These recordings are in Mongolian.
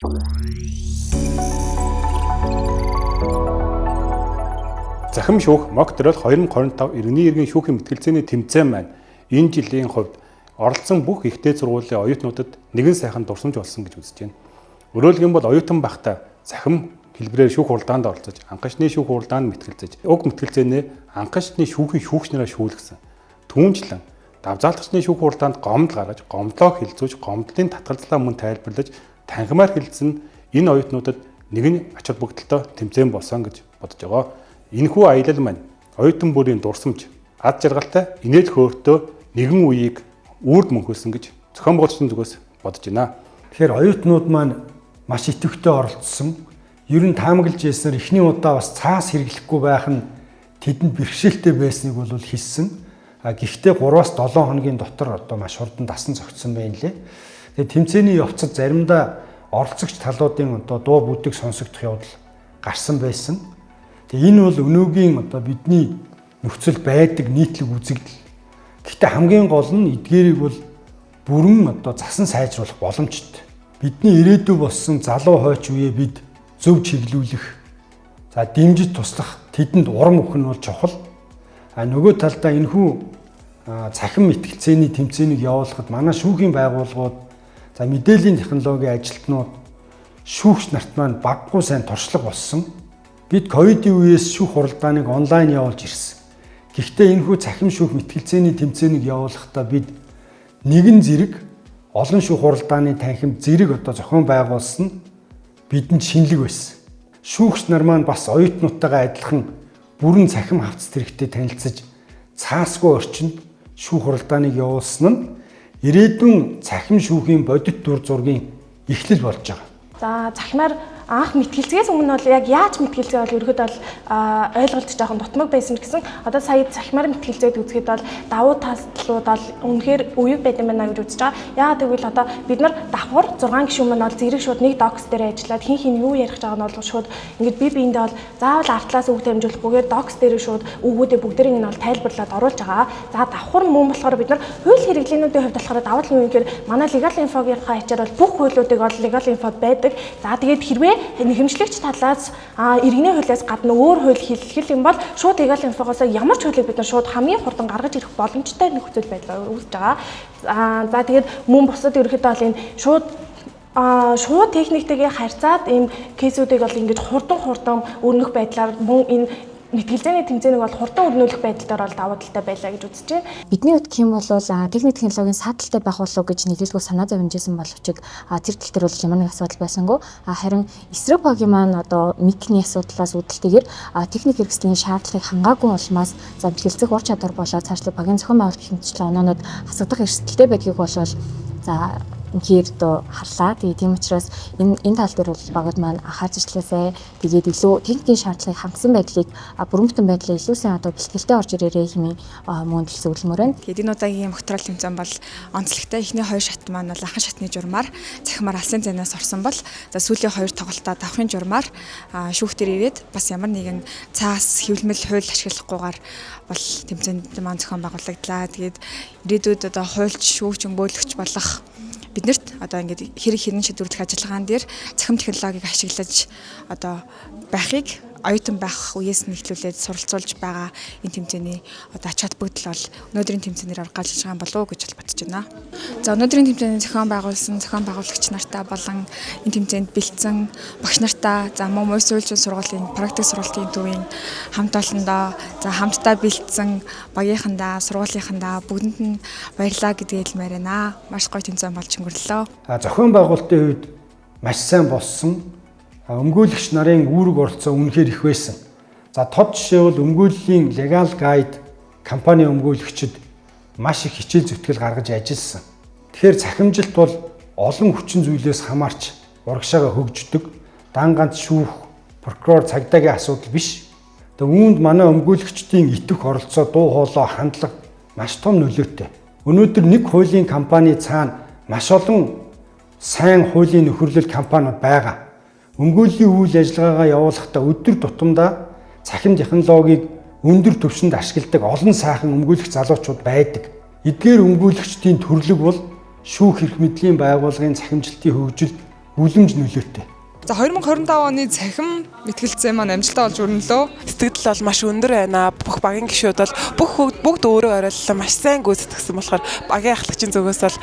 Захим шүүх Моктрол 2025 Иргэний иргэн шүүхийн мэтгэлцээний тэмцээн маань энэ жилийн хувьд оролцсон бүх ихтэй сургуулийн оюутнуудад нэгэн сайхан дурсамж болсон гэж үзэж байна. Өөрөөлгөн бол оюутан багтаа захим хэлбэрээр шүүх хуралдаанд оролцож, анхашны шүүх хуралдаанд мэтгэлцэж, уг мэтгэлцээнээ анхашны шүүхийн шүүгчнэрээ шүүлгэсэн. Түүнчлэн давзаалгачны шүүх хуралдаанд гомдол гаргаж, гомдлоо хилцүүлж, гомдлын татгалзлаа мөн тайлбарлаж, танхимаар хэлсэн энэ оюутнуудад нэгэн ач холбогдолтой тэмцээн болсон гэж бодож байгаа. Энэхүү аялал маань оюутан бүрийн дурсамж, ад жаргалтай инээл хөөртөө нэгэн үеийг үрд мөнхөлсөн гэж зохион байгуулагчдын зүгээс бодож байна. Тэгэхээр оюутнууд маань маш идэвхтэй оролцсон. Ер нь таамаглаж яснаар эхний удаа бас цаас хэрэглэхгүй байх нь тэдэнд бэрхшээлтэй байсныг бол хэлсэн. Гэхдээ 3-7 хоногийн дотор одоо маш хурдан дасан зогтсон байна лээ. Тэгээд тэмцээний явцад заримдаа оролцогч талуудын одоо дуу бүдэг сонсогдох явдал гарсан байсан. Тэгээ энэ бол өнөөгийн одоо бидний нөхцөл байдаг нийтлэг үзэгдэл. Гэхдээ хамгийн гол нь эдгээрийг бол бүрэн одоо засан сайжруулах боломжтой. Бидний ирээдүй болсон залуу хойч үеэ бид зөв чиглүүлэх, дэмжиж туслах тэдэнд урам өгөх нь бол чухал. Нөгөө талдаа энэхүү цахим мэтгэлцээний тэмцээнийг явуулахад манай шүүхийн байгууллагууд, мэдээллийн технологийн ажилтнууд, шүүгч нарт маань баггүй сайн туршлага болсон. Бид ковидын үеэс шүүх хуралдааныг онлайн явуулж ирсэн. Гэхдээ энэхүү цахим шүүх мэтгэлцээний тэмцээнийг явуулахдаа бид нэгэн зэрэг олон шүүх хуралдааны танхимд зэрэг одоо зохион байгуулсан нь бидэнд шинэлэг байсан. Шүүгч нар маань бас оюутнуудтайгаа адилхан бүрэн цахим хавцас хэрэгтэй танилцаж цаасгүй орчинд шүүх хуралдааныг явуулсан нь ирээдүйн цахим шүүхийн бодит дүр зургийн эхлэл болж байгаа. За захимаар анх мэтгэлцгээс өмнө бол яг яаж мэтгэлцээ бол ерөөд бол ойлголт жоохон дутмаг байсан гэсэн. Одоо сая захимаар мэтгэлцээд үзэхэд бол давуу талууд бол үнэхээр үеиг байдсан байна гэж үзэж байгаа. Яагаад гэвэл одоо бид нар давхар 6 гишүүн маань бол зэрэг шууд нэг докс дээр ажиллаад хин юу ярих гэж байгаа нь бол шууд ингээд бие биендээ бол заавал артлаас үг дамжуулахгүйгээр докс дээр шууд өгүүдээ бүгдэрийг нь бол тайлбарлаад оруулж байгаа. За давхар мөн болохоор бид нар хууль хэрэглээнүүдийн хувьд болохоор давуу тал нь гэхээр манай legal info-гийнхаа ачаар бол бүх хуулиудыг бол legal info байдаг. За тэгээд хэрвээ хэмжлэгч талаас иргэний хуулиас гадна өөр хууль хэлэх юм бол шууд legal info-гоос ямар ч хуулийг бид нар шууд хамгийн хурдан гаргаж ирэх боломжтой нөхцөл байдал үүсэж байгаа. За тэгээд мөн бусад ерөнхийдөө бол энэ шууд техниктэйгээ харьцаад ийм кейсүүдийг бол ингэж хурдан өрнөх байдлаар мөн энэ мэтгэлцээний тэмцээнийг бол хурдан өрнүүлэх байдлаар бол давуу талтай байлаа гэж үзэж байна. Бидний хувьд хэм бол техник технологийн сааталтай байх болов гэж нийлүүлгүй санаа зовнижсэн боловч тэр тал дээр бол ямар нэг асуудал байсангүй. Харин эсрэг багийн маань одоо микний асуудлаас үүдэлтэйгээр техник хэрэгслийн шаардлагыг хангаагүй улмаас мэтгэлцэх ур чадвар болоод цаашлаг багийн зохион байгуулах хэмжээний оноонууд хасагдах эрсдэлтэй байдгийг бол инхээр дөө харлаа. Тийм учраас энэ тал дээр бол багууд маань анхаарч ажилласай. Тэгээд илүү техникийн шаардлагыг хангасан байдлыг бүрэн байдлаа илүү сайн одоо бэлтгэлтэй орж ирээрэй хэмээн мөн зөвлөмөр байна. Тэгээд энэ удаагийн Моктрол тэмцээн бол онцлогтой. Эхний 2 шат маань бол анхан шатны журмаар захимаар алсын зайнаас орсон бол сүүлийн 2 тоглолтоо давхрын журмаар шүүхтэр ирээд бас ямар нэгэн цаас хэвлэмэл хууль ашиглахгүйгээр бол тэмцээнд маань зохион байгуулагдлаа. Тэгээд ирээдүйд одоо хуульч, шүүгч, өмгөөлөгч болох биднэрт одоо ингээд хэрэг шийдвэрлэх ажиллагаан дээр цахим технологиг ашиглаж одоо байхыг оюутан байх үеэс нь эхлүүлээд суралцуулж байгаа энэ тэмцээний одоо ач холбогдол бол өнөөдрийн тэмцээнээр гаргаж байгаа юм болов уу гэж бодож байна. За өнөөдрийн тэмцээний зохион байгуулагч нартаа болон энэ тэмцээнд бэлдсэн багш нартаа мөн уус суульчийн сургуулийн практик сургалтын төвийн хамт олондоо хамтдаа бэлдсэн багийнхандаа сургуулийнхандаа бүгдэнд нь баярлалаа гэдгийг хэлмээр байна. Маш гоё тэмцээн болж өнгөрлөө. Зохион байгуулалтын үед маш сайн болсон. Өмгөөлөгч нарын үүрэг оролцоо үнэхээр их байсан. Тод жишээ бол өмгөөллийн legal guide компани өмгөөлөгчид маш их хичээл зүтгэл гаргаж ажилласан. Тэгэхээр цахимжилт бол олон хүчин зүйлээс хамаарч урагшаага хөгждөг. Дан ганц шүүх, прокурор, цагдаагийн асуудал биш. Үүнд манай өмгөөлөгчдийн итэх оролцоо, дуу хоолой, хандлага маш том нөлөөтэй. Өнөөдөр нэг хуулийн компани цаана маш олон сайн хуулийн нөхөрлөл компаниуд байгаа. Өмгөөллийн үйл ажиллагаагаа явуулахдаа өдөр тутамдаа цахим технологиг өндөр түвшинд ашигладаг олон сайхан өмгөөлөх залуучууд байдаг. Эдгээр өмгөөлөгчдийн төрлөг бол шүүх эрх мэдлийн байгууллагын цахимжилтын хөгжилд үлэмж нөлөөтэй. За 2025 оны цахим мэтгэлцээ маань амжилттай болж өрнөлөө. Сэтгэл бол маш өндөр байна. Бүх багийн гишүүд бол бүгд өөрөө оройллоо маш сайн гүйцэтгсэн болохоор багийн ахлагчийн зүгээс бол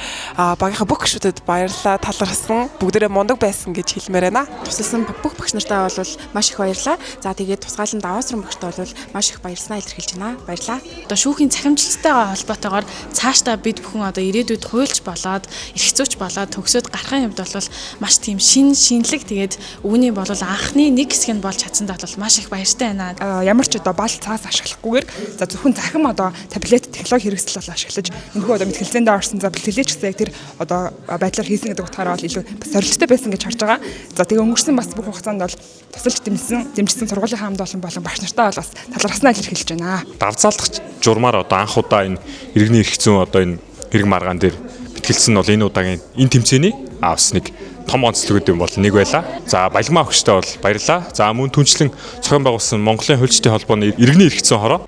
багийнхаа бүх гишүүдэд баярлалаа, талархсан, бүгдээрээ мундаг байсан гэж хэлмээр байна. Тусалсан бүх багш нартаа бол маш их баярлалаа. За тэгээд тусгаалan даваа сурам багштай бол маш их баярснаа илэрхийлж байна. Баярлалаа. Одоо шүүхийн цахимжилттайгаа холбоотойгоор цаашдаа бид бүхэн одоо ирээдүйд хуульч болоод, эрх зүйч болоод төгсөөд гарахын хувьд бол маш тийм шинэлэг тэгээд үүний бол анхны нэг хэсэг нь болж чадсандаа бол маш их баяртай байна. Ямар ч одоо бал цаас ашиглахгүйгээр за зөвхөн захим одоо таблет технологи хэрэгсэл бол ашиглаж энэхүү одоо мэтгэлцээндээ орсон за бэлтгэлээч гэсэн яг тэр одоо байдлаар хийсэн гэдэг утгаараа бол илүү бас сорилттой байсан гэж харж байгаа. За тэгээ өнгөрсөн бас бүх хугацаанд бол тусалж дэмжсэн сургуулийн хаамд болон багш нартаа бол бас талархснаа илэрхийлж байна. Давцаалдах журмаар одоо анх удаа энэ иргэний эрх зүйн одоо энэ хэрэг маргаан дээр бэлтгэлсэн нь бол энэ удаагийн энэ тэмцээний авсныг том онцлогуд юм бол нэг байлаа. За Балигмаа өгчтэй бол баярлаа. За мөн түнчлэн цохин байгуулсан Монголын хуульчдын холбооны иргэний эрх зүйн хороо.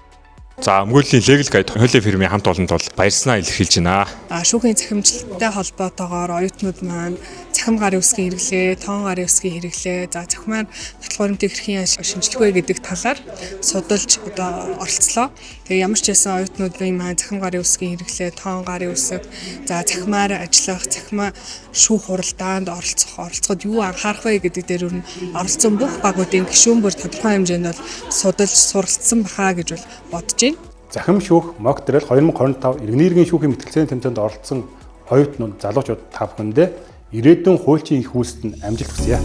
За өмгөөллийн Legal Guide хуулийн фирмийн хамт олонд бол баярснаа илэрхийлж байна. Шүүхийн цахимжилттай холбоотойгоор оюутнууд маань цахим гарын үсгийн хэрэглээ, тоон гарын үсгийн хэрэглээ, за цахимаар татлах баримтыг хэрхэн шинжлэх вэ гэдэг талаар судалж одоо оролцлоо. Тэгээ ямар ч байсан оюутнуудын маань цахим гарын үсгийн хэрэглээ, тоон гарын үсэг, за цахимаар ажиллах, цахимаа шүүх хуралдаанд оролцоход юу анхаарах вэ гэдэг дээр нь оролцсон бүх багуудын гишүүн бүр тодорхой хэмжээнд бол судалж суралцсан бахаа гэж бол бодож байна. Захим шүүх мог төрөл 2025 иргэний иргэн шүүхийн мэтгэлцээний тэмцээнд оролцсон оюутнууд, залуучууд та бүхэндээ ирээдүйн хуульчийн их үйлсэд амжилт хүсье.